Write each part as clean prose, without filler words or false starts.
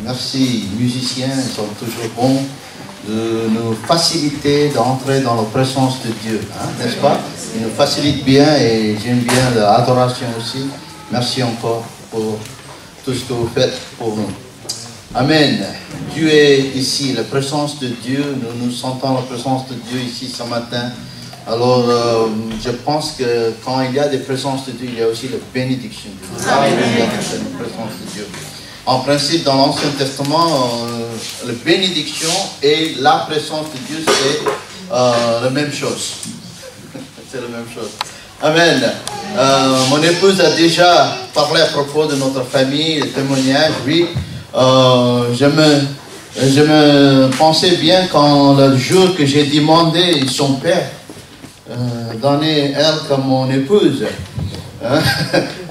Merci, musiciens, ils sont toujours bons de nous faciliter d'entrer dans la présence de Dieu, hein, n'est-ce pas? Ils nous facilitent bien et j'aime bien l'adoration aussi. Merci encore pour tout ce que vous faites pour nous. Amen. Dieu est ici, la présence de Dieu. Nous sentons la présence de Dieu ici ce matin. Alors, je pense que quand il y a des présences de Dieu, il y a aussi la bénédiction de Dieu. Amen. Il y a la présence de Dieu. En principe, dans l'Ancien Testament, la bénédiction et la présence de Dieu, c'est la même chose. C'est la même chose. Amen. Mon épouse a déjà parlé à propos de notre famille, le témoignage, oui. Je me pensais bien quand le jour que j'ai demandé son père donner elle comme mon épouse. Hein?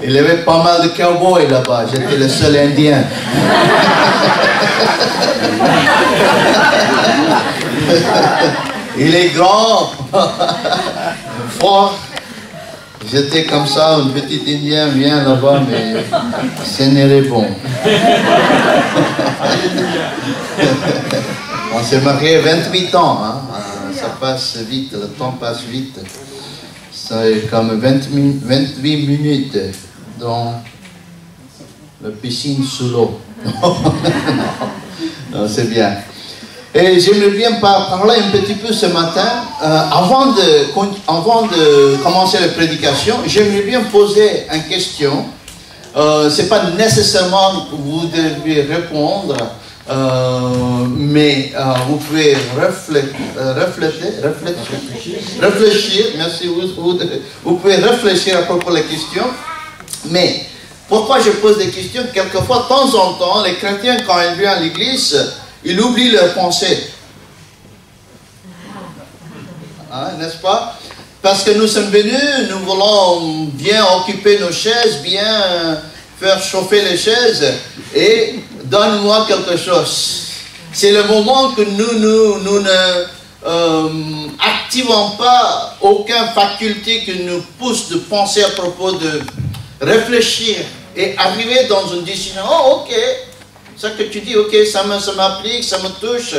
Il y avait pas mal de cowboys là-bas, j'étais le seul indien. Il est grand, fort. J'étais comme ça, un petit indien vient là-bas, mais ce n'est bon. On s'est marié 28 ans, hein? Ça passe vite, le temps passe vite. C'est comme 28 minutes dans la piscine sous l'eau. Non, c'est bien. Et j'aimerais bien parler un petit peu ce matin, avant de commencer la prédication, j'aimerais bien poser une question. Ce n'est pas nécessairement que vous devez répondre, mais vous pouvez réfléchir, merci, vous pouvez réfléchir à propos de la question. Mais pourquoi je pose des questions? Quelquefois, de temps en temps, les chrétiens, quand ils viennent à l'église, ils oublient leurs pensées. Hein, n'est-ce pas? Parce que nous sommes venus, nous voulons bien occuper nos chaises, bien faire chauffer les chaises, et donne-moi quelque chose. C'est le moment que nous ne activons pas aucune faculté qui nous pousse de penser à propos de réfléchir et arriver dans une décision. Oh, ok. Ça que tu dis, ok, ça m'applique, ça me touche.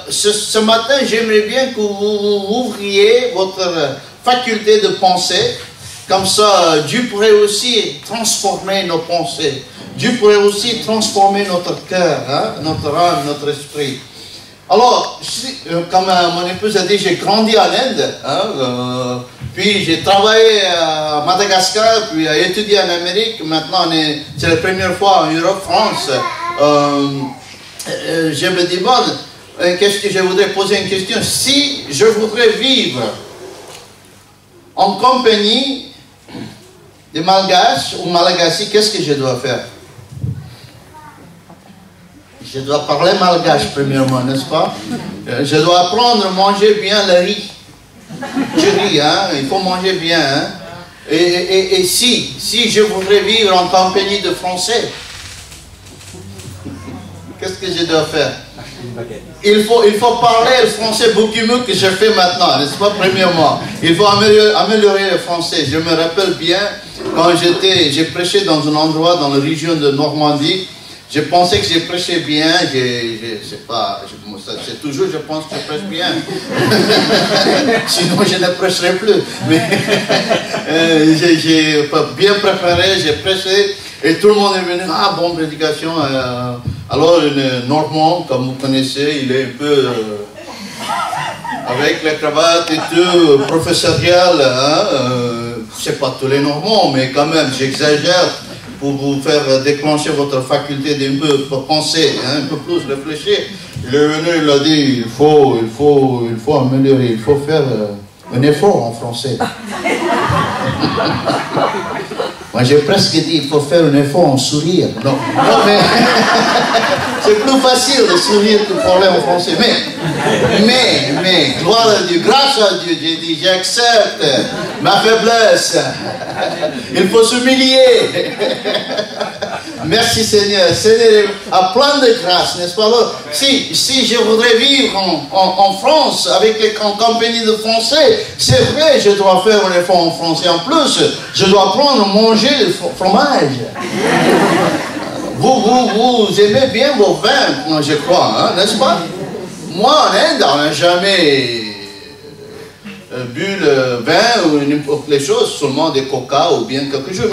Ce matin, j'aimerais bien que vous ouvriez votre faculté de penser. Comme ça, Dieu pourrait aussi transformer nos pensées. Dieu pourrait aussi transformer notre cœur, hein, notre âme, notre esprit. Alors, comme mon épouse a dit, j'ai grandi en Inde. Hein, puis j'ai travaillé à Madagascar, puis étudié en Amérique. Maintenant, c'est la première fois en Europe, France. Je me demande, je voudrais poser une question. Si je voudrais vivre en compagnie des Malgaches ou Malagasy, qu'est-ce que je dois faire? Je dois parler malgache premièrement, n'est-ce pas? Je dois apprendre à manger bien le riz. Du riz, hein? Il faut manger bien. Hein? Et si je voudrais vivre en compagnie de Français, qu'est-ce que je dois faire? Il faut parler le français beaucoup mieux que je fais maintenant, n'est-ce pas, premièrement? Il faut améliorer le français. Je me rappelle bien, quand j'ai prêché dans un endroit dans la région de Normandie, je pensais que j'ai prêché bien, c'est toujours, je pense que je prêche bien. Sinon, je ne prêcherai plus. Mais j'ai bien préparé, j'ai prêché, et tout le monde est venu, ah, bonne prédication. Alors, le Normand, comme vous connaissez, il est un peu avec la cravate et tout, professorial. Hein, c'est pas tous les Normands, mais quand même, j'exagère pour vous faire déclencher votre faculté d'un peu penser, hein, un peu plus réfléchir. Il est venu, il a dit, il faut améliorer, il faut faire un effort en français. Moi, j'ai presque dit, il faut faire un effort en sourire. Non mais c'est plus facile de sourire que de parler en français. Mais, gloire à Dieu, grâce à Dieu, j'ai dit, j'accepte ma faiblesse. Il faut s'humilier. Merci Seigneur. Seigneur a plein de grâce, n'est-ce pas? Si je voudrais vivre en France en compagnie de Français, c'est vrai, je dois faire un effort en français. En plus, je dois apprendre à manger le fromage. Vous aimez bien vos vins, je crois, hein, n'est-ce pas? Moi, en Inde, on n'a jamais bu le vin ou n'importe les choses, seulement des coca ou bien quelque chose.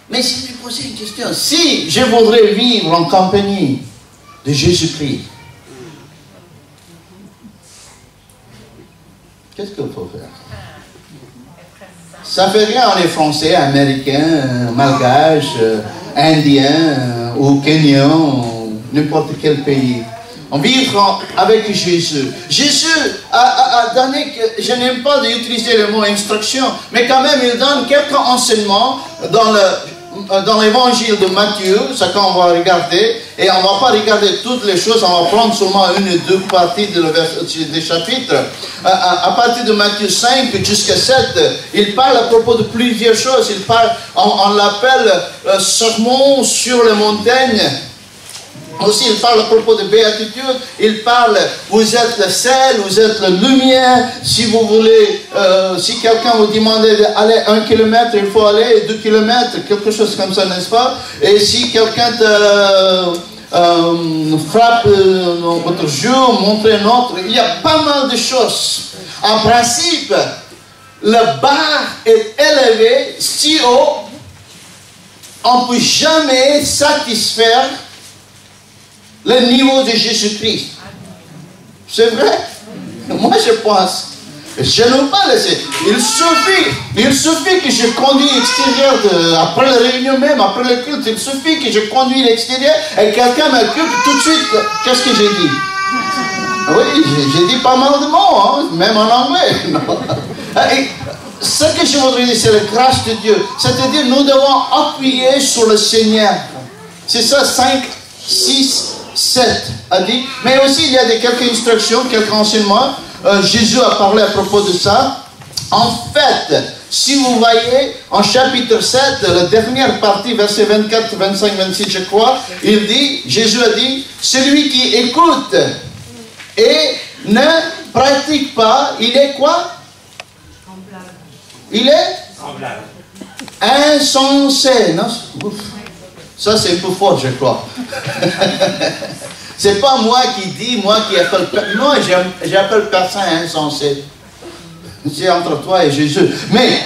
Mais si je me posais une question, si je voudrais vivre en compagnie de Jésus-Christ, qu'est-ce qu'il faut faire? Ça fait rien, on est français, américain, malgache, indien ou kenyan, n'importe quel pays. On vit avec Jésus. Jésus a donné, je n'aime pas d'utiliser le mot instruction, mais quand même il donne quelques enseignements dans l'évangile de Matthieu, ce qu'on va regarder, et on ne va pas regarder toutes les choses, on va prendre seulement une ou deux parties des chapitres. À partir de Matthieu 5 jusqu'à 7, il parle à propos de plusieurs choses. Il parle, on l'appelle sermon sur les montagnes. Aussi, il parle à propos de béatitude, il parle, vous êtes le sel, vous êtes la lumière, si vous voulez, si quelqu'un vous demande d'aller 1 kilomètre, il faut aller 2 kilomètres, quelque chose comme ça, n'est-ce pas? Et si quelqu'un te frappe votre jour, montre un autre, il y a pas mal de choses. En principe, la barre est élevée si haut, on ne peut jamais satisfaire le niveau de Jésus-Christ. C'est vrai? Moi, je pense. Je ne veux pas laisser. Il suffit que je conduis l'extérieur, après la réunion même, après le culte, il suffit que je conduis l'extérieur et quelqu'un m'occupe tout de suite. Qu'est-ce que j'ai dit? Oui, j'ai dit pas mal de mots, hein, même en anglais. Et ce que je voudrais dire, c'est la grâce de Dieu. C'est-à-dire, nous devons appuyer sur le Seigneur. C'est ça, 5, 6, 7 a dit, mais aussi il y a quelques instructions, quelques enseignements. Jésus a parlé à propos de ça. En fait, si vous voyez en chapitre 7, la dernière partie, verset 24, 25, 26, je crois, il dit, Jésus a dit, celui qui écoute et ne pratique pas, il est quoi? Il est insensé. Non? Ça, c'est un peu fort, je crois. C'est pas moi qui dis, moi qui appelle... Non, j'appelle personne insensé. C'est entre toi et Jésus. Mais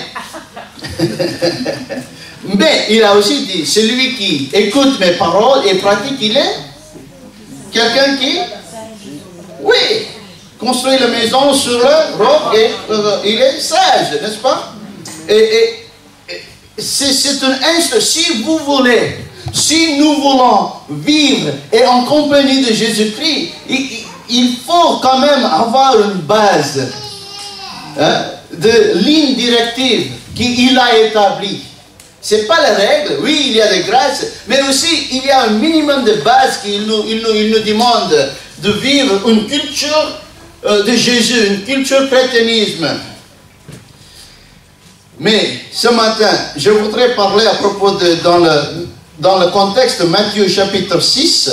il a aussi dit, celui qui écoute mes paroles et pratique, il est quelqu'un qui... Oui, construit la maison sur le roc et il est sage, n'est-ce pas? Et c'est une instruction. Si vous voulez... Si nous voulons vivre et en compagnie de Jésus-Christ, il faut quand même avoir une base de ligne directive qu'il a établie. Ce n'est pas la règle, oui, il y a des grâces, mais aussi il y a un minimum de base qu'il nous demande de vivre une culture de Jésus, une culture chrétianisme. Mais ce matin, je voudrais parler à propos de, dans le contexte de Matthieu chapitre 6,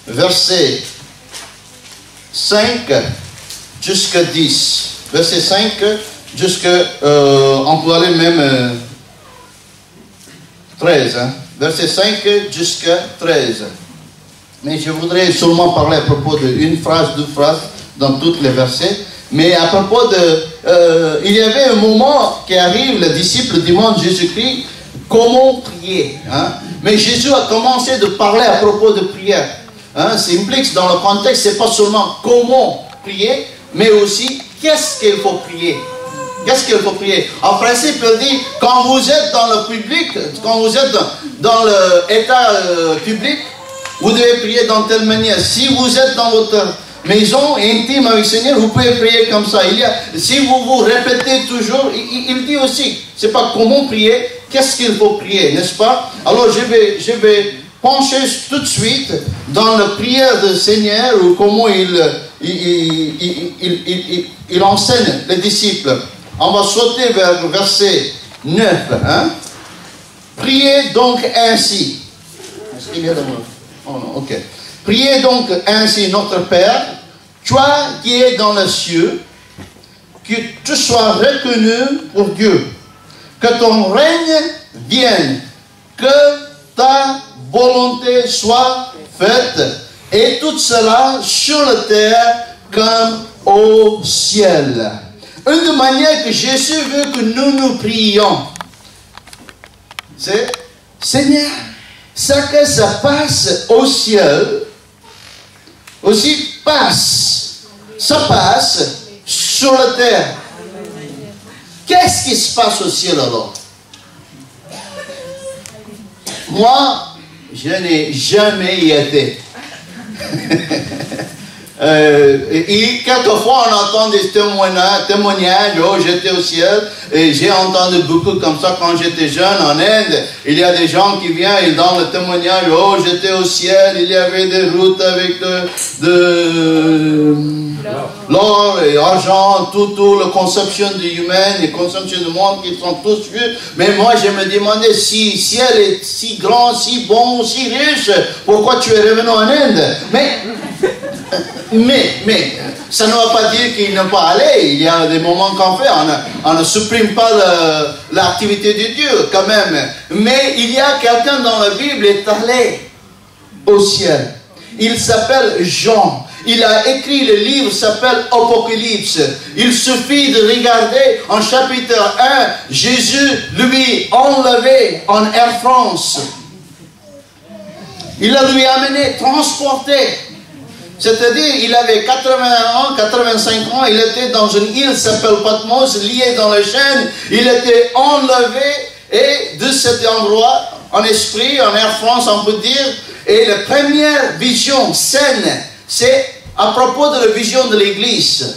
verset 5 jusqu'à 10. Verset 5 jusqu'à, on peut aller même 13. Hein? Verset 5 jusqu'à 13. Mais je voudrais seulement parler à propos d'une phrase, deux phrases dans tous les versets. Mais à propos de... il y avait un moment qui arrive, les disciples demandent Jésus-Christ comment prier. Hein? Mais Jésus a commencé de parler à propos de prière. Hein? Ça implique dans le contexte, ce n'est pas seulement comment prier, mais aussi qu'est-ce qu'il faut prier. Qu'est-ce qu'il faut prier? En principe, il dit, quand vous êtes dans le public, quand vous êtes dans l'état public, vous devez prier dans telle manière. Si vous êtes dans votre maison intime avec le Seigneur, vous pouvez prier comme ça. Si vous vous répétez toujours, il dit aussi, c'est pas comment prier, qu'est-ce qu'il faut prier, n'est-ce pas? Alors je vais pencher tout de suite dans la prière du Seigneur, ou comment il enseigne les disciples. On va sauter vers le verset 9. Hein? Priez donc ainsi. Est-ce qu'il y a oh non, ok. Priez donc ainsi, notre Père, toi qui es dans les cieux, que tu sois reconnu pour Dieu, que ton règne vienne, que ta volonté soit faite, et tout cela sur la terre comme au ciel. Une des manières que Jésus veut que nous prions, c'est, Seigneur, ça que ça passe au ciel, aussi ça passe sur la terre. Qu'est-ce qui se passe au ciel alors? Moi, je n'ai jamais y été. Et quelquefois on entend des témoignages, oh j'étais au ciel, et j'ai entendu beaucoup comme ça quand j'étais jeune en Inde. Il y a des gens qui viennent et dans le témoignage, oh j'étais au ciel, il y avait des routes avec de l'or et l'argent, tout, la conception de l'humain, les conceptions du monde qui sont tous vus. Mais moi je me demandais si le ciel est si grand, si bon, si riche, pourquoi tu es revenu en Inde? Mais ça ne va pas dire qu'il n'est pas allé. Il y a des moments qu'on fait, on ne supprime pas l'activité de Dieu quand même. Mais il y a quelqu'un dans la Bible qui est allé au ciel. Il s'appelle Jean. Il a écrit le livre qui s'appelle Apocalypse. Il suffit de regarder en chapitre 1, Jésus lui enlevé en Air France. Il a lui amené, transporté. C'est-à-dire, il avait 80 ans, 85 ans, il était dans une île qui s'appelle Patmos, lié dans les chaînes, il était enlevé, et de cet endroit, en esprit, en Air France, on peut dire, et la première vision saine, c'est à propos de la vision de l'Église.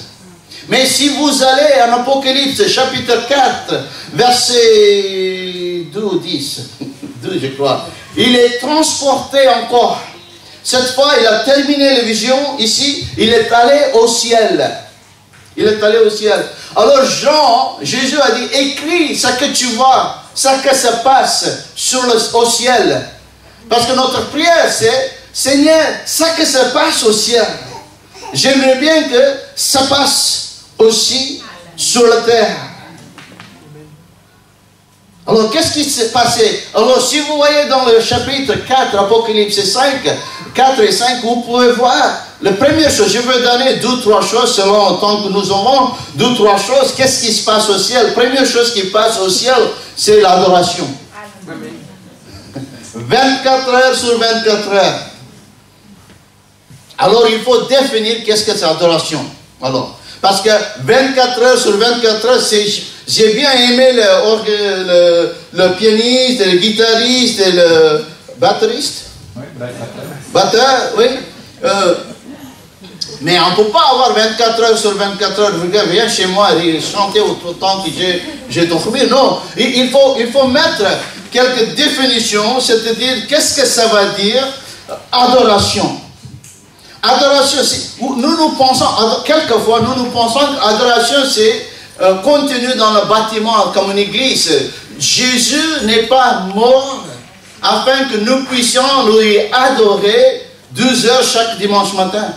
Mais si vous allez en Apocalypse, chapitre 4, verset 2 ou 10, 2 je crois, il est transporté encore. Cette fois, il a terminé la vision ici, il est allé au ciel. Il est allé au ciel. Alors Jésus a dit, écris ce que tu vois, ce que ça passe au ciel. Parce que notre prière, c'est, Seigneur, ce que ça passe au ciel, j'aimerais bien que ça passe aussi sur la terre. Alors, qu'est-ce qui s'est passé? Alors, si vous voyez dans le chapitre 4, Apocalypse 5, 4 et 5, vous pouvez voir la première chose. Je veux donner 2 ou 3 choses selon le temps que nous avons. 2 ou 3 choses. Qu'est-ce qui se passe au ciel? Première chose qui passe au ciel, c'est l'adoration. 24 heures sur 24 heures. Alors, il faut définir qu'est-ce que c'est l'adoration. Alors, parce que 24 heures sur 24 heures, j'ai bien aimé le pianiste, le guitariste et le batteriste. Oui, batteur, oui. Mais on ne peut pas avoir 24 heures sur 24 heures. Regarde, viens chez moi et chanter autant que j'ai dormi. Non, il faut mettre quelques définitions, c'est-à-dire qu'est-ce que ça va dire adoration. Adoration, nous pensons, quelquefois, nous pensons qu'adoration, c'est contenu dans le bâtiment comme une église. Jésus n'est pas mort afin que nous puissions lui adorer 12 heures chaque dimanche matin.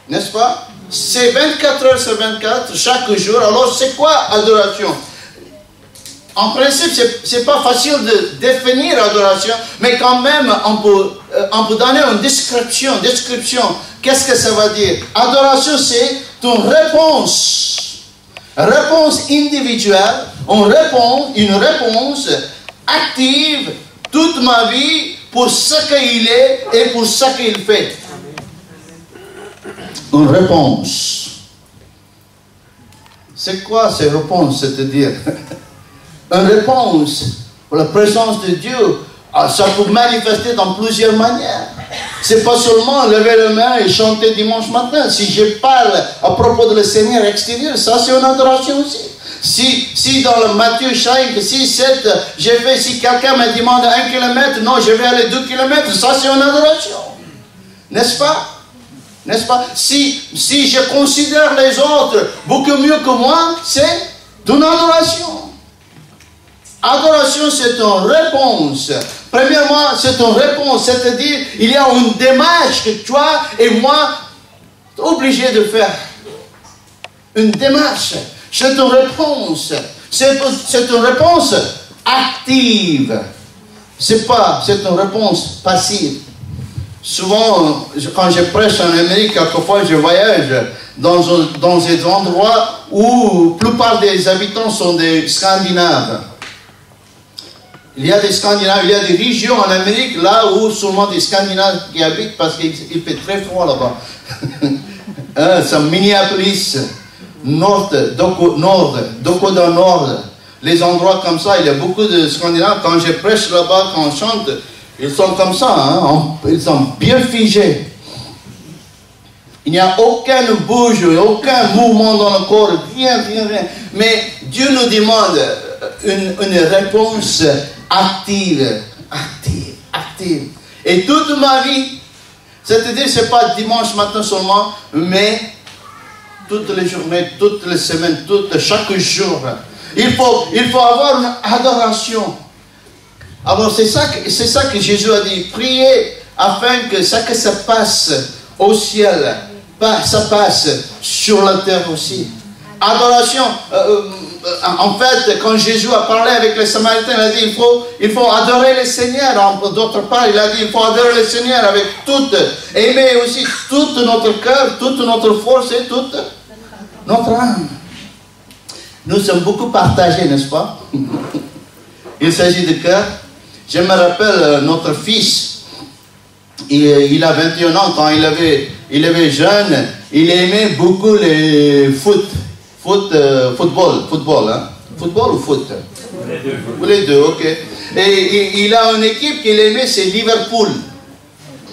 N'est-ce pas? C'est 24 heures sur 24, chaque jour. Alors, c'est quoi adoration? En principe, c'est pas facile de définir adoration, mais quand même, on peut donner une description. Qu'est-ce que ça va dire? Adoration, c'est une réponse individuelle, une réponse active toute ma vie pour ce qu'il est et pour ce qu'il fait. Une réponse. C'est quoi ces réponses? C'est-à-dire une réponse pour la présence de Dieu, ça peut manifester dans plusieurs manières. C'est pas seulement lever les mains et chanter dimanche matin. Si je parle à propos de le Seigneur extérieur, ça c'est une adoration aussi. Si dans le Matthieu 5, 6, 7, si quelqu'un me demande 1 kilomètre, non, je vais aller 2 kilomètres, ça c'est une adoration. N'est-ce pas? N'est-ce pas? Si je considère les autres beaucoup mieux que moi, c'est une adoration. Adoration, c'est une réponse. Premièrement, c'est une réponse, c'est-à-dire, il y a une démarche que toi et moi, obligés de faire. Une démarche. C'est une réponse. C'est une réponse active. C'est une réponse passive. Souvent, quand je prêche en Amérique, quelquefois je voyage dans des endroits où la plupart des habitants sont des Scandinaves. Il y a des Scandinaves, il y a des régions en Amérique là où seulement des Scandinaves qui habitent parce qu'il fait très froid là-bas. C'est Minneapolis, Dakota Nord, les endroits comme ça, il y a beaucoup de Scandinaves. Quand je prêche là-bas, quand on chante, ils sont comme ça, hein, ils sont bien figés. Il n'y a aucun bouge, aucun mouvement dans le corps, rien. Mais Dieu nous demande une réponse active. Et toute ma vie, c'est-à-dire, ce n'est pas dimanche matin seulement, mais toutes les journées, toutes les semaines, chaque jour. Il faut avoir une adoration. Alors c'est ça que Jésus a dit, priez afin que ça que ça passe au ciel, ça passe sur la terre aussi. Adoration, en fait, quand Jésus a parlé avec les Samaritains, il a dit il faut adorer le Seigneur. D'autre part, il a dit il faut adorer le Seigneur avec aimer aussi tout notre cœur, toute notre force et toute notre âme. Nous sommes beaucoup partagés, n'est-ce pas? Il s'agit de cœur. Je me rappelle notre fils, il a 21 ans, quand il avait jeune, il aimait beaucoup les football, hein? Football ou foot? Les deux, ok. Et il a une équipe qu'il aimait, c'est Liverpool.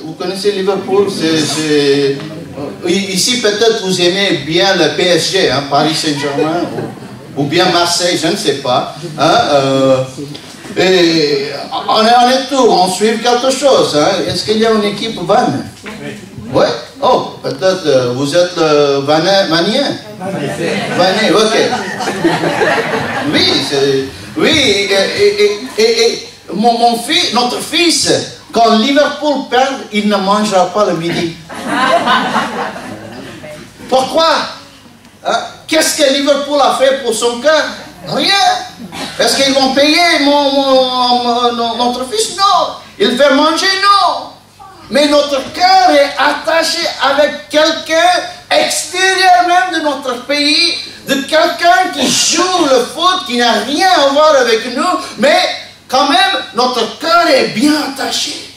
Vous connaissez Liverpool? Ici, peut-être vous aimez bien le PSG, hein? Paris Saint-Germain, ou bien Marseille, je ne sais pas. Hein? Et on est tout, on suit quelque chose. Hein? Est-ce qu'il y a une équipe Vannes? Oui. Oh, peut-être vous êtes le Vanien. Vanien, ok. Oui, et notre fils, quand Liverpool perd, il ne mangera pas le midi. Pourquoi? Hein? Qu'est-ce que Liverpool a fait pour son cœur? Rien. Est-ce qu'ils vont payer notre fils? Non. Il fait manger? Non. Mais notre cœur est attaché avec quelqu'un extérieur même de notre pays, de quelqu'un qui joue le foot, qui n'a rien à voir avec nous, mais quand même, notre cœur est bien attaché.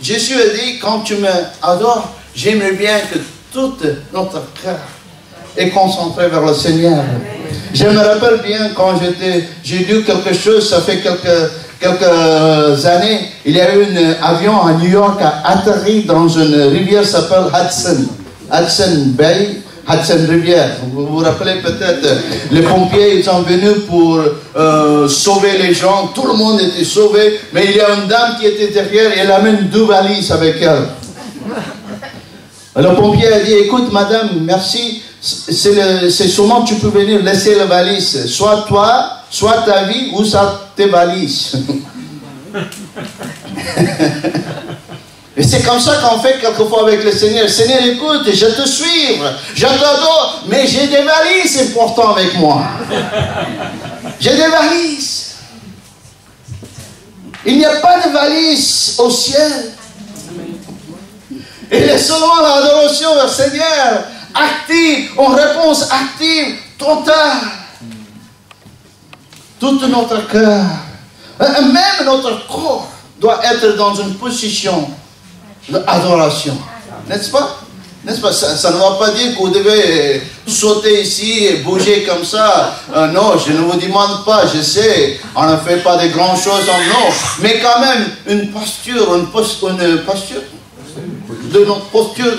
Jésus a dit, quand tu m'adores, j'aimerais bien que tout notre cœur est concentré vers le Seigneur. Je me rappelle bien quand j'ai lu quelque chose, ça fait quelques années, il y a eu un avion à New York a atterri dans une rivière qui s'appelle Hudson Bay, Hudson Rivière. Vous vous rappelez peut-être, les pompiers ils sont venus pour sauver les gens, tout le monde était sauvé, mais il y a une dame qui était derrière et elle amène 2 valises avec elle. Le pompier a dit, écoute madame, merci, c'est seulement tu peux venir laisser la valise, soit toi, soit ta vie, ou soit tes valises. Et c'est comme ça qu'on fait quelquefois avec le Seigneur. Seigneur, écoute, je te suis, je t'adore, mais j'ai des valises importantes avec moi. J'ai des valises. Il n'y a pas de valises au ciel. Il est seulement l'adoration au Seigneur, active, en réponse active, totale. Tout notre cœur, même notre corps doit être dans une position d'adoration. N'est-ce pas? N'est-ce pas? Ça ne va pas dire que vous devez sauter ici et bouger comme ça. Non, je ne vous demande pas, je sais, on ne fait pas de grandes choses, non. Mais quand même, une posture de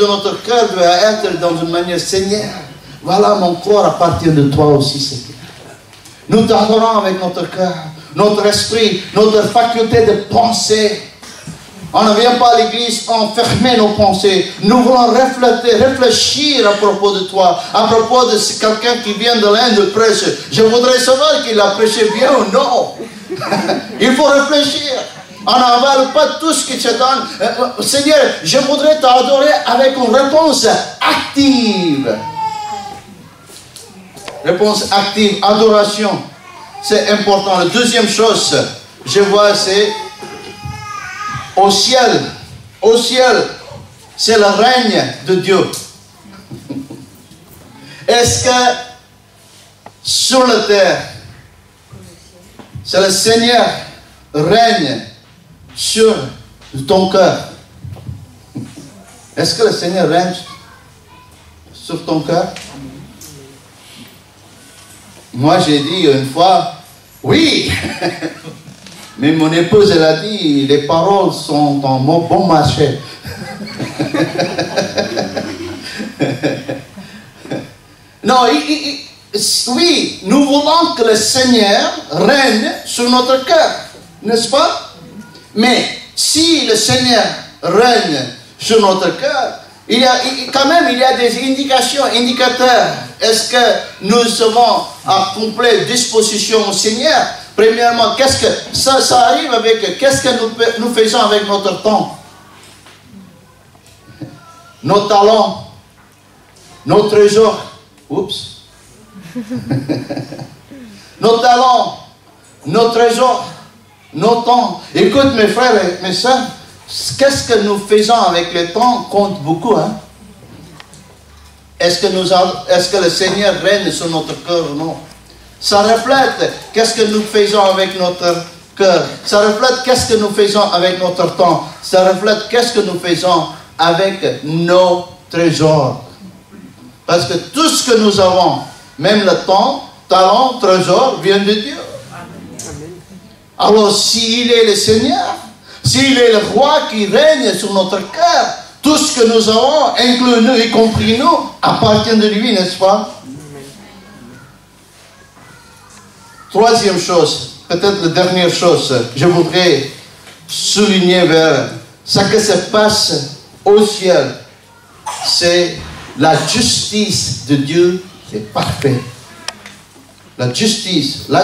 notre cœur doit être dans une manière, Seigneur, voilà mon corps à partir de toi aussi, Seigneur. Nous t'adorons avec notre cœur, notre esprit, notre faculté de penser. On ne vient pas à l'église enfermer nos pensées. Nous voulons réfléchir à propos de toi, à propos de quelqu'un qui vient de l'Inde prêche. Je voudrais savoir qu'il a prêché bien ou non. Il faut réfléchir. On n'avale pas tout ce qui te donne. Seigneur, je voudrais t'adorer avec une réponse active. Réponse active, adoration. C'est important. La deuxième chose, je vois, c'est au ciel. Au ciel, c'est le règne de Dieu. Est-ce que sur la terre, c'est le Seigneur règne sur ton cœur? Est-ce que le Seigneur règne sur ton cœur? Moi, j'ai dit une fois, oui. Mais mon épouse, elle a dit, les paroles sont en bon marché. Non, oui, nous voulons que le Seigneur règne sur notre cœur, n'est-ce pas? Mais si le Seigneur règne sur notre cœur, quand même, il y a des indications, indicateurs. Est-ce que nous sommes à complète disposition au Seigneur? Premièrement, qu'est-ce que ça arrive avec? Qu'est-ce que nous faisons avec notre temps, nos talents, nos trésors? Oups. Nos talents, nos trésors, nos temps. Écoute, mes frères et mes sœurs, qu'est-ce que nous faisons avec le temps compte beaucoup, hein? Est-ce que le Seigneur règne sur notre cœur ou non? Ça reflète qu'est-ce que nous faisons avec notre cœur. Ça reflète qu'est-ce que nous faisons avec notre temps. Ça reflète qu'est-ce que nous faisons avec nos trésors. Parce que tout ce que nous avons, même le temps, talent, trésor, vient de Dieu. Alors, s'il est le Seigneur, s'il est le roi qui règne sur notre cœur, tout ce que nous avons, inclus nous, y compris nous, appartient de lui, n'est-ce pas? Troisième chose, peut-être la dernière chose, je voudrais souligner vers ce que se passe au ciel. C'est la justice de Dieu, c'est parfait. La justice de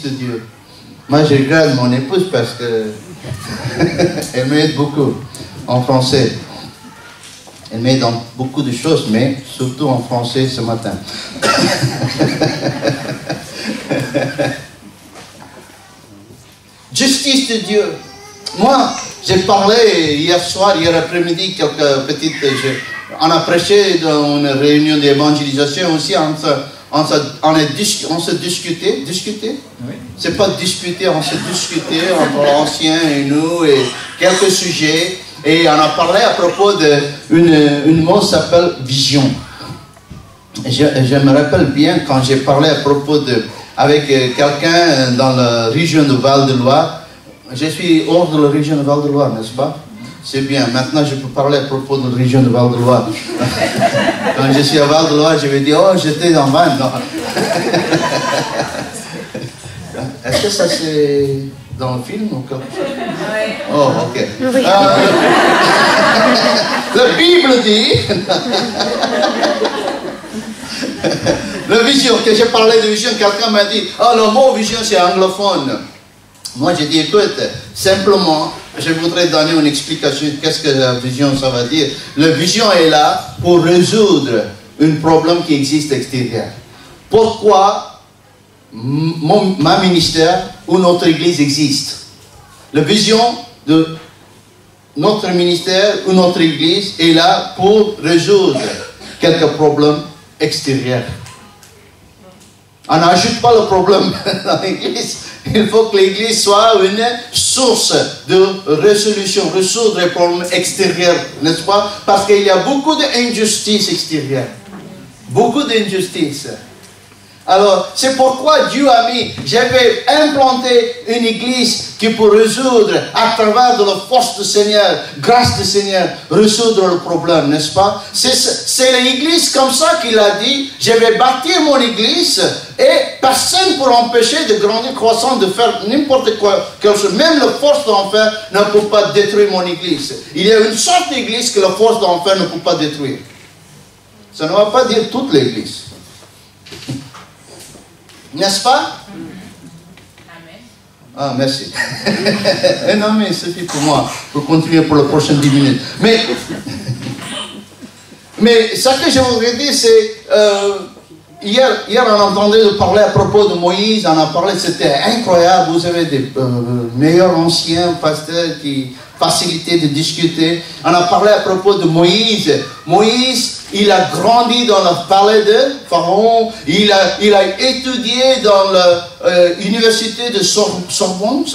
Dieu. Moi, je regarde mon épouse parce que elle m'aide beaucoup en français. Elle m'aide dans beaucoup de choses, mais surtout en français ce matin. Justice de Dieu. Moi, j'ai parlé hier soir, hier après-midi, quelques petites... On a prêché dans une réunion d'évangélisation aussi, on se discutait. Oui. C'est pas discuter, on se discutait entre l'ancien et nous, et quelques sujets. Et on a parlé à propos d'une mot qui s'appelle vision. Je me rappelle bien quand j'ai parlé à propos avec quelqu'un dans la région de Val-de-Loire. Je suis hors de la région de Val-de-Loire, n'est-ce pas? C'est bien. Maintenant, je peux parler à propos de la région de Val-de-Loire. Quand je suis à Val-de-Loire, je vais dire, oh, j'étais dans Val. Est-ce que ça c'est dans le film ou quoi? Oui. Oh, ok. Oui. La Bible dit... La vision, que j'ai parlé de vision, quelqu'un m'a dit, oh, le mot vision c'est anglophone. Moi j'ai dit, écoute, simplement, je voudrais donner une explication de qu'est-ce que la vision ça va dire. La vision est là pour résoudre un problème qui existe extérieur. Pourquoi ma ministère ou notre église existe? La vision de notre ministère ou notre église est là pour résoudre quelques problèmes extérieurs. On n'ajoute pas le problème dans l'église. Il faut que l'église soit une source de résolution, résoudre les problèmes extérieurs, n'est-ce pas? Parce qu'il y a beaucoup d'injustices extérieures. Beaucoup d'injustices. Alors, c'est pourquoi Dieu a mis, j'avais implanté une église qui peut résoudre, à travers de la force du Seigneur, grâce du Seigneur, résoudre le problème, n'est-ce pas? C'est l'église comme ça qu'il a dit, je vais bâtir mon église et personne ne pourra empêcher de grandir, croissant, de faire n'importe quoi, quelque chose. Même la force d'enfer ne peut pas détruire mon église. Il y a une sorte d'église que la force d'enfer ne peut pas détruire. Ça ne va pas dire toute l'église. N'est-ce pas? Amen. Ah, merci. Non, mais c'est suffit pour moi, pour continuer pour les prochaines 10 minutes. Mais ce que je voudrais dire, c'est hier, on entendait parler à propos de Moïse, on a parlé, c'était incroyable. Vous avez des meilleurs anciens pasteurs qui facilitaient de discuter. On a parlé à propos de Moïse. Moïse, il a grandi dans le palais de Pharaon. Il a étudié dans l'université de Sorbonne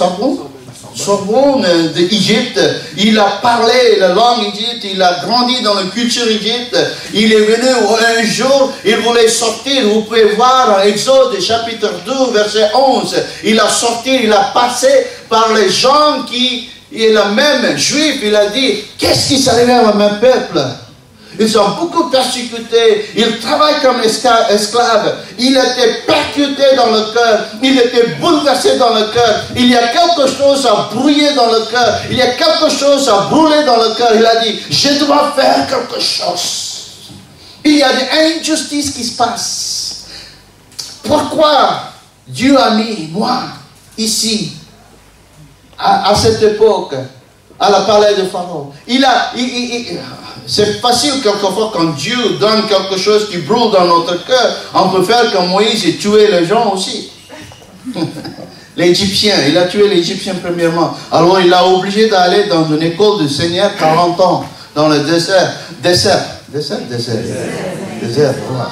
d'Égypte. Il a parlé la langue égypte, il a grandi dans la culture égypte. Il est venu un jour, il voulait sortir. Vous pouvez voir en Exode chapitre 2 verset 11. Il a sorti, il a passé par les gens qui est le même juif. Il a dit, qu'est-ce qui s'arrivait à mon peuple? Ils sont beaucoup persécutés, ils travaillent comme esclaves, il était percuté dans le cœur, il était bouleversé dans le cœur, il y a quelque chose à brouiller dans le cœur, il y a quelque chose à brûler dans le cœur. Il a dit, je dois faire quelque chose. Il y a des injustices qui se passent. Pourquoi Dieu a mis moi ici, à cette époque, à la palais de Pharaon? C'est facile quelquefois quand Dieu donne quelque chose qui brûle dans notre cœur. On peut faire comme Moïse et tuer les gens aussi. L'Égyptien, il a tué l'Égyptien premièrement. Alors il a obligé d'aller dans une école du Seigneur 40 ans, dans le désert. Désert, voilà.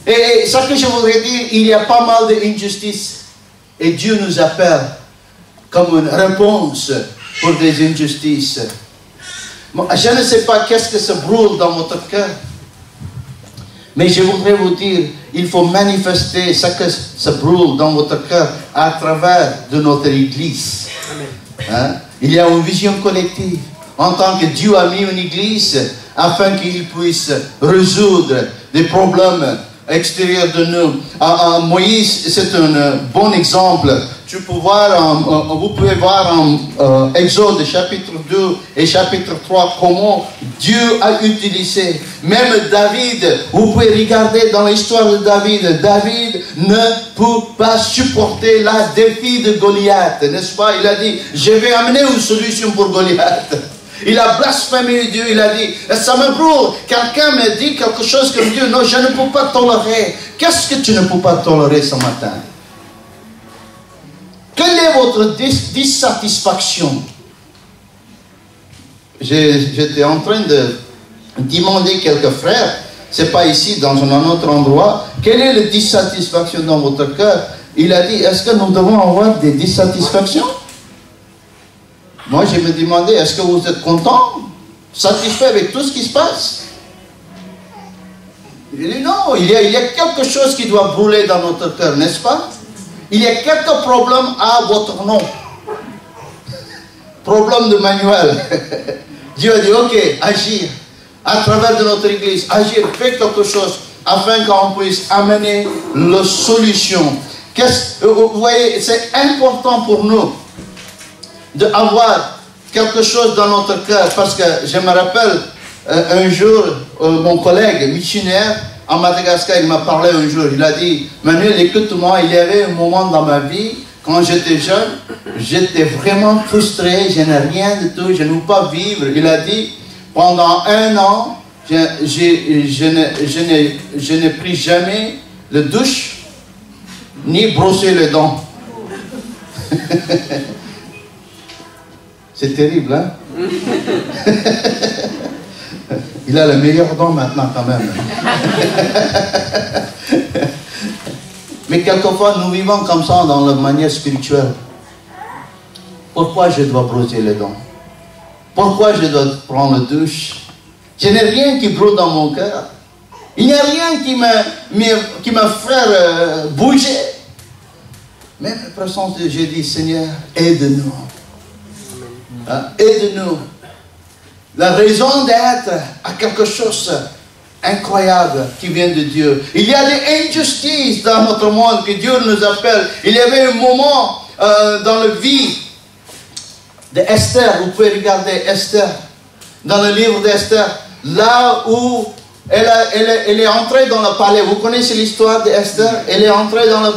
Et ce que je voudrais dire, il y a pas mal d'injustices. Et Dieu nous appelle comme une réponse pour des injustices. Je ne sais pas qu'est-ce que ça brûle dans votre cœur. Mais je voudrais vous dire, il faut manifester ce que ça brûle dans votre cœur à travers de notre Église. Hein? Il y a une vision collective. En tant que Dieu a mis une Église afin qu'il puisse résoudre des problèmes extérieurs de nous. Moïse, c'est un bon exemple. Vous pouvez voir en Exode chapitre 2 et chapitre 3 comment Dieu a utilisé. Même David, vous pouvez regarder dans l'histoire de David. David ne peut pas supporter la défi de Goliath, n'est-ce pas? Il a dit, je vais amener une solution pour Goliath. Il a blasphémé Dieu, il a dit, ça me brûle. Quelqu'un me dit quelque chose comme Dieu, non, je ne peux pas tolérer. Qu'est-ce que tu ne peux pas tolérer ce matin? Quelle est votre dissatisfaction? J'étais en train de demander quelques frères, c'est pas ici, dans un autre endroit, quelle est la dissatisfaction dans votre cœur? Il a dit, est-ce que nous devons avoir des dissatisfactions? Moi, je me demandais, est-ce que vous êtes content, satisfait avec tout ce qui se passe? Il dit non, il y a quelque chose qui doit brûler dans notre cœur, n'est-ce pas? Il y a quelques problèmes à votre nom. Problème de manuel. Dieu a dit, ok, agir à travers de notre Église, agir, faites quelque chose afin qu'on puisse amener la solution. Vous voyez, c'est important pour nous d'avoir quelque chose dans notre cœur, parce que je me rappelle un jour, mon collègue missionnaire en Madagascar, il m'a parlé un jour, il a dit, Manuel, écoute-moi, il y avait un moment dans ma vie, quand j'étais jeune, j'étais vraiment frustré, je n'ai rien du tout, je ne veux pas vivre. Il a dit, pendant 1 an, je n'ai pris jamais le douche, ni brossé les dents. C'est terrible, hein? Il a le meilleur don maintenant quand même. Mais quelquefois, nous vivons comme ça dans la manière spirituelle. Pourquoi je dois brosser les dents? Pourquoi je dois prendre la douche? Je n'ai rien qui brûle dans mon cœur. Il n'y a rien qui me fait bouger. Même la présence de Dieu dit, Seigneur, aide-nous. Aide-nous. La raison d'être à quelque chose incroyable qui vient de Dieu. Il y a des injustices dans notre monde que Dieu nous appelle. Il y avait un moment dans la vie d'Esther. Vous pouvez regarder Esther. Dans le livre d'Esther, là où elle est entrée dans le palais. Vous connaissez l'histoire d'Esther? Elle est entrée dans le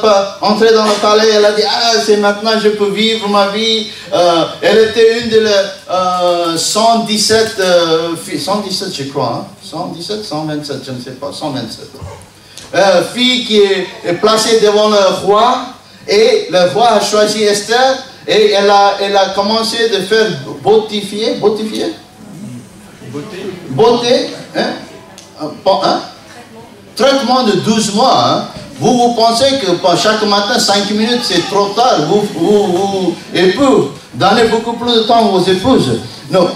palais. Elle a dit, ah, c'est maintenant je peux vivre ma vie. Elle était une de les 117 filles, 117 je crois, hein? 117, 127, je ne sais pas, 127. Fille qui est placée devant le roi. Et le roi a choisi Esther. Et elle a commencé de faire beauté, hein? Traitement de 12 mois. Hein? Vous pensez que chaque matin, 5 minutes, c'est trop tard. Vous époux, donnez beaucoup plus de temps à vos épouses. Non.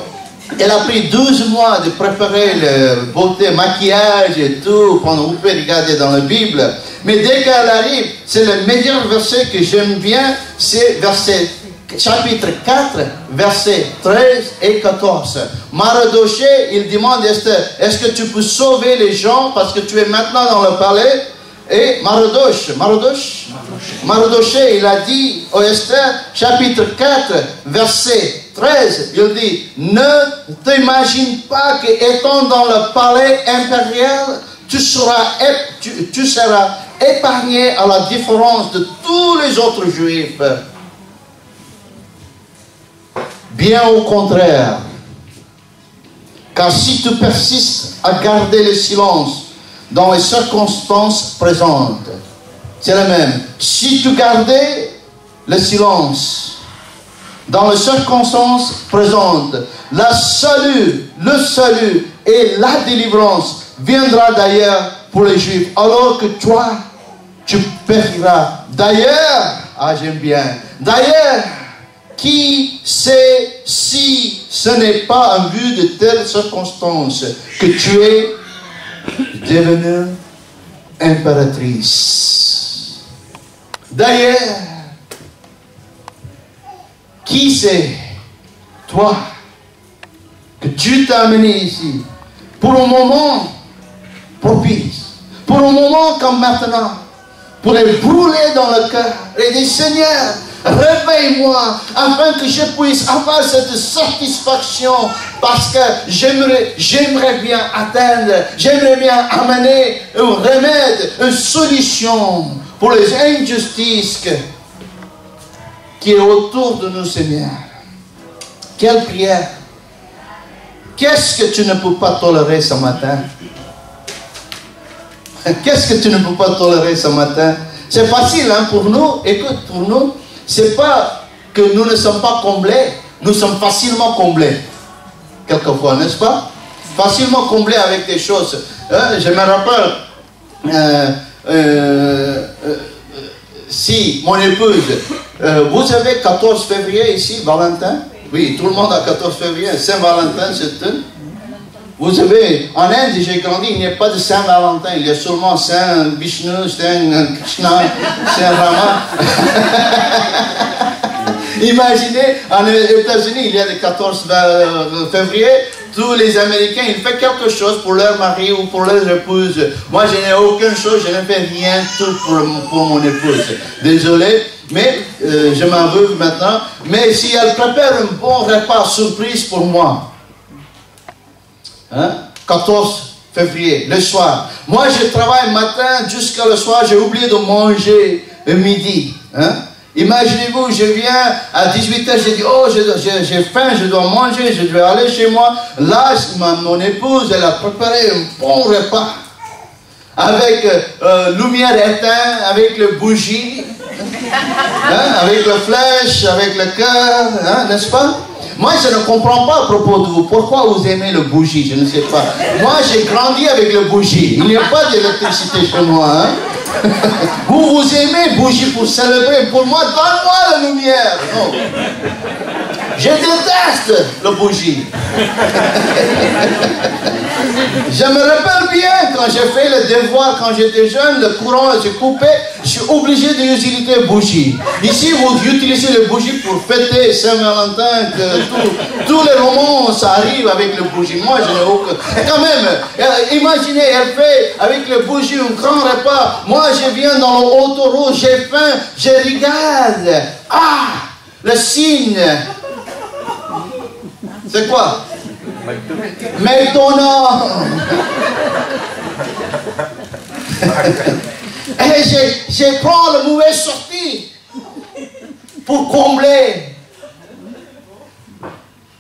Elle a pris 12 mois de préparer le beauté, maquillage et tout, pendant vous pouvez regarder dans la Bible. Mais dès qu'elle arrive, c'est le meilleur verset que j'aime bien, c'est chapitre 4, versets 13 et 14. Mardoché, il demande à Esther, est-ce que tu peux sauver les gens parce que tu es maintenant dans le palais? Et Mardoché, il a dit au Esther, chapitre 4, verset 13, il dit, ne t'imagine pas qu'étant dans le palais impérial, tu seras épargné à la différence de tous les autres juifs. Bien au contraire, car si tu persistes à garder le silence dans les circonstances présentes, c'est la même. Si tu gardais le silence dans les circonstances présentes, le salut et la délivrance viendra d'ailleurs pour les Juifs, alors que toi, tu périras. D'ailleurs, j'aime bien, d'ailleurs, qui sait si ce n'est pas en vue de telles circonstances que tu es devenue impératrice. D'ailleurs, qui sait, toi, que Dieu t'a amené ici pour un moment propice, pour un moment comme maintenant, pour les brûler dans le cœur et dire, Seigneur, réveille-moi afin que je puisse avoir cette satisfaction parce que j'aimerais bien atteindre, j'aimerais bien amener un remède, une solution pour les injustices qui est autour de nous, Seigneur. Quelle prière! Qu'est-ce que tu ne peux pas tolérer ce matin? Qu'est-ce que tu ne peux pas tolérer ce matin? C'est facile hein, pour nous. Écoute, pour nous, c'est pas que nous ne sommes pas comblés. Nous sommes facilement comblés. Quelquefois, n'est-ce pas? Facilement comblés avec des choses. Je me rappelle, si mon épouse, vous avez 14 février ici, Valentin? Oui, tout le monde a 14 février. Saint-Valentin, c'est une. Vous savez, en Inde, j'ai grandi, il n'y a pas de Saint-Valentin, il y a seulement Saint-Vishnu, Saint-Krishna, Saint-Rama. Imaginez, en États-Unis, il y a le 14 février, tous les Américains, ils font quelque chose pour leur mari ou pour leur épouse. Moi, je n'ai aucune chose, je ne fais rien tout pour mon épouse. Désolé. Mais je m'en veux maintenant. Mais si elle prépare un bon repas surprise pour moi, hein, 14 février, le soir. Moi, je travaille matin jusqu'à le soir, j'ai oublié de manger le midi. Hein. Imaginez-vous, je viens à 18h, j'ai dit, oh, j'ai faim, je dois manger, je dois aller chez moi. Là, mon épouse, elle a préparé un bon repas avec lumière éteinte, avec le bougie. Hein, avec la flèche, avec le cœur, hein, n'est-ce pas? Moi, je ne comprends pas à propos de vous. Pourquoi vous aimez le bougie? Je ne sais pas. Moi, j'ai grandi avec le bougie. Il n'y a pas d'électricité chez moi. Hein? Vous aimez bougie pour célébrer. Pour moi, donne-moi la lumière. Non. Je déteste le bougie. Je me rappelle bien quand j'ai fait le devoir, quand j'étais jeune, le courant s'est coupé, je suis obligé d'utiliser le bougie. Ici, vous utilisez le bougie pour fêter Saint-Valentin, tous les romans, ça arrive avec le bougie. Moi, je n'ai aucun. Et quand même, imaginez, elle fait avec le bougie un grand repas. Moi, je viens dans l'autoroute, j'ai faim, je regarde. Ah, le signe. C'est quoi? McDonald's. Et je prends la mauvaise sortie pour combler.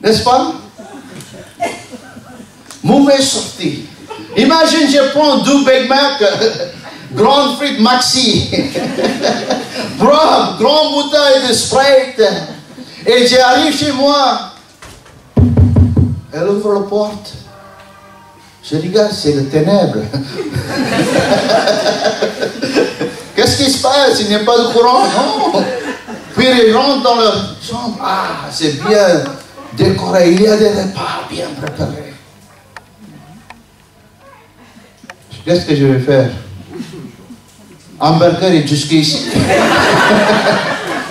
N'est-ce pas? Mauvaise sortie. Imagine, je prends 2 Big Mac, grande frite maxi, grande bouteille de Sprite, et j'arrive chez moi. Elle ouvre la porte. Je regarde, c'est le ténèbre. Qu'est-ce qui se passe? Il n'y a pas de courant? Non. Puis ils rentrent dans leur chambre. Ah, c'est bien décoré. Il y a des repas bien préparés. Qu'est-ce que je vais faire? Hamburger est jusqu'ici.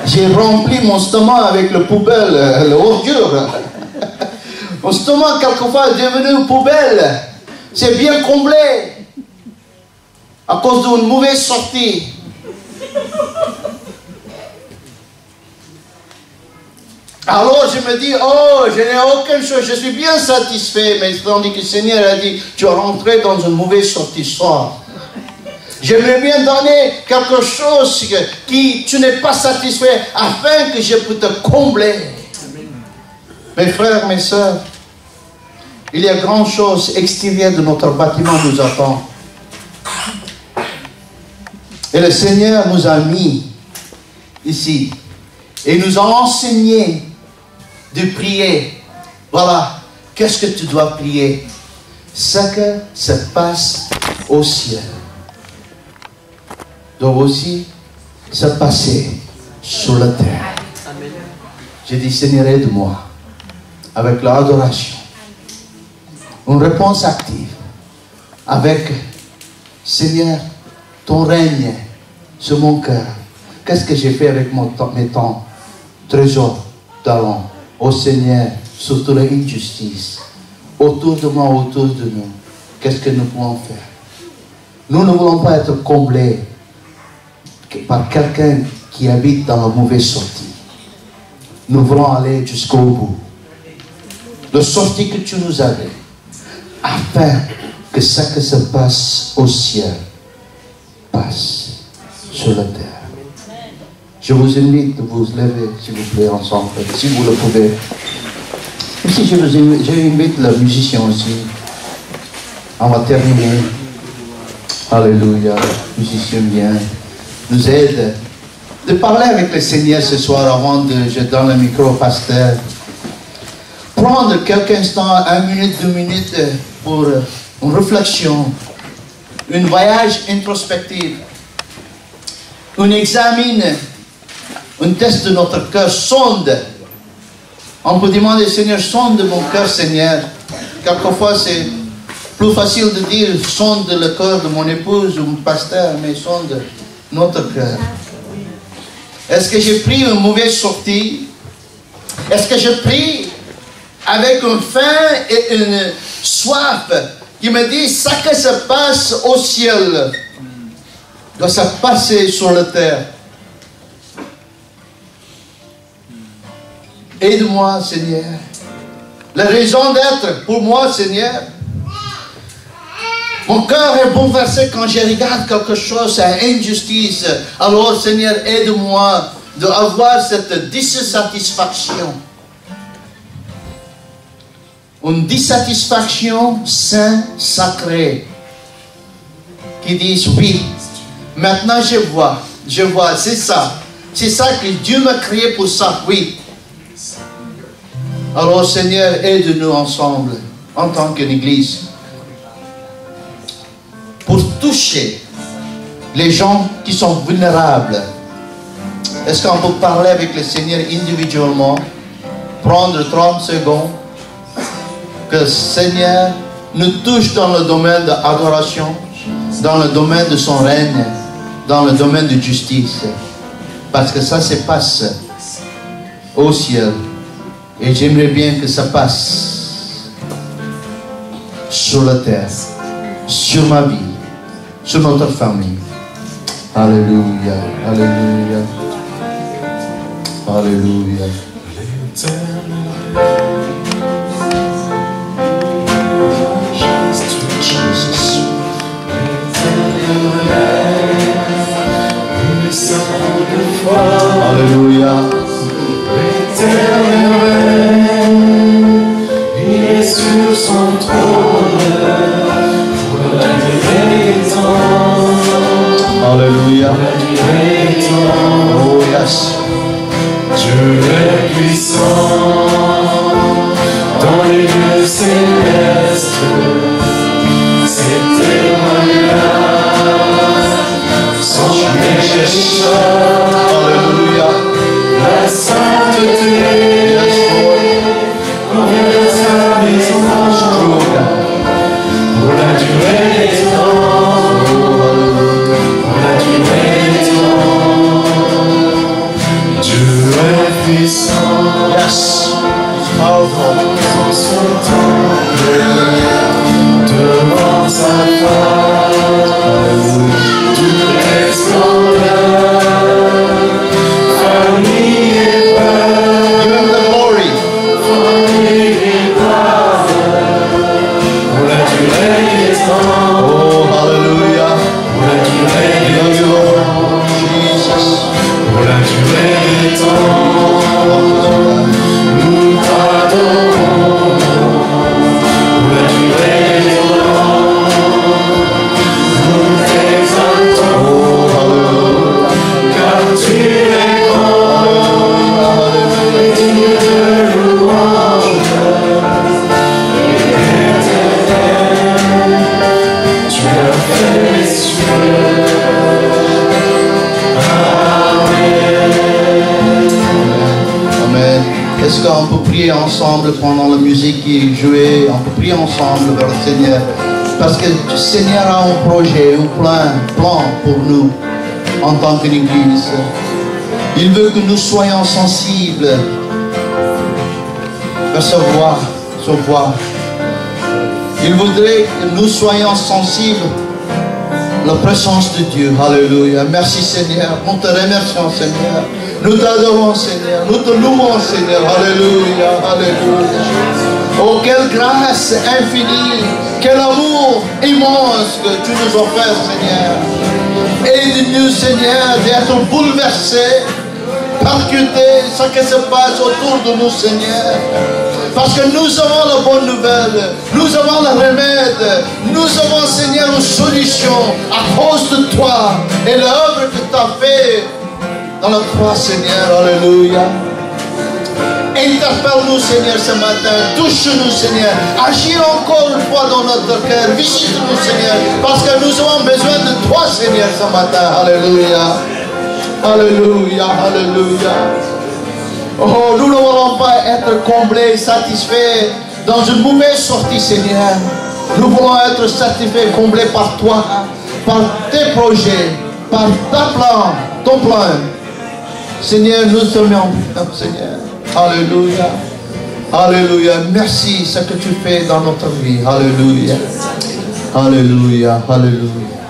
J'ai rempli mon stomac avec le poubelle, l'ordure. Mon stomac, quelquefois, est devenu une poubelle. C'est bien comblé. À cause d'une mauvaise sortie. Alors je me dis, oh, je n'ai aucune chose, je suis bien satisfait. Mais tandis que le Seigneur a dit, tu es rentré dans une mauvaise sortie, sors. J'aimerais bien donner quelque chose qui tu n'es pas satisfait afin que je puisse te combler. Mes frères, mes sœurs, il y a grand chose extérieure de notre bâtiment nous attend. Et le Seigneur nous a mis ici et nous a enseigné de prier. Voilà, qu'est-ce que tu dois prier? Ce que se passe au ciel doit aussi se passer sur la terre. J'ai dit, Seigneur, aide-moi avec l'adoration. Une réponse active avec, Seigneur, ton règne sur mon cœur. Qu'est-ce que j'ai fait avec mes temps? Trésor, talent, au Seigneur, sur toute l'injustice. Autour de moi, autour de nous. Qu'est-ce que nous pouvons faire? Nous ne voulons pas être comblés par quelqu'un qui habite dans la mauvaise sortie. Nous voulons aller jusqu'au bout. La sortie que tu nous avais, afin que ce qui se passe au ciel passe sur la terre. Je vous invite à vous lever, s'il vous plaît, ensemble, si vous le pouvez. Ici, j'invite le musicien aussi. On va terminer. Alléluia. Le musicien vient, nous aide de parler avec le Seigneur ce soir avant que je donne le micro au pasteur. Prendre quelques instants, 1 minute, 2 minutes pour une réflexion, un voyage introspectif, on examine, on teste notre cœur, sonde. On peut demander, Seigneur, sonde mon cœur, Seigneur. Quelquefois, c'est plus facile de dire, sonde le cœur de mon épouse ou mon pasteur, mais sonde notre cœur. Est-ce que j'ai pris une mauvaise sortie? Est-ce que je prie avec une faim et une soif qui me dit, ça que se passe au ciel doit se passer sur la terre? Aide-moi, Seigneur. La raison d'être pour moi, Seigneur. Mon cœur est bouleversé quand je regarde quelque chose, une injustice. Alors, Seigneur, aide-moi d'avoir cette dissatisfaction. Une dissatisfaction sainte, sacrée, qui dit, oui, maintenant je vois, c'est ça que Dieu m'a créé pour ça, oui. Alors, Seigneur, aide-nous ensemble, en tant qu'Église, pour toucher les gens qui sont vulnérables. Est-ce qu'on peut parler avec le Seigneur individuellement, prendre 30 secondes, que le Seigneur nous touche dans le domaine de l'adoration, dans le domaine de son règne, dans le domaine de justice. Parce que ça se passe au ciel. Et j'aimerais bien que ça passe sur la terre, sur ma vie, sur notre famille. Alléluia, alléluia, alléluia. Jesus. Oh, hallelujah. Pour la durée des temps, Jesus. pour la durée des temps, nous t'adorons. Pour la durée des temps, nous t'exaltons. Car tu es grand et digne de louange. Tu as fait les cieux. Amen. Est-ce qu'on peut prier ensemble pendant la musique qui est jouée? On peut prier ensemble vers le Seigneur. Parce que le Seigneur a un projet, un plan pour nous en tant qu'Église. Il veut que nous soyons sensibles à sa voix. Il voudrait que nous soyons sensibles à la présence de Dieu. Alléluia. Merci Seigneur. Nous te remercions Seigneur. Nous t'adorons Seigneur. Nous te louons Seigneur. Alléluia. Alléluia. Oh, quelle grâce infinie. Quel amour immense que tu nous offres Seigneur. Aide-nous Seigneur d'être bouleversés, percutés, ce qui se passe autour de nous Seigneur. Parce que nous avons la bonne nouvelle, nous avons le remède, nous avons Seigneur une solution à cause de toi et l'œuvre que tu as fait dans la croix Seigneur. Alléluia. Interpelle-nous Seigneur ce matin, touche-nous Seigneur, agis encore une fois dans notre cœur, visite-nous Seigneur, parce que nous avons besoin de toi Seigneur ce matin. Alléluia. Alléluia. Alléluia. Oh, nous ne voulons pas être comblés, satisfaits dans une mauvaise sortie, Seigneur. Nous voulons être satisfaits, comblés par toi, par tes projets, par ton plan. Seigneur, nous t'aimons, Seigneur. Alléluia. Alléluia. Merci ce que tu fais dans notre vie. Alléluia. Alléluia. Alléluia.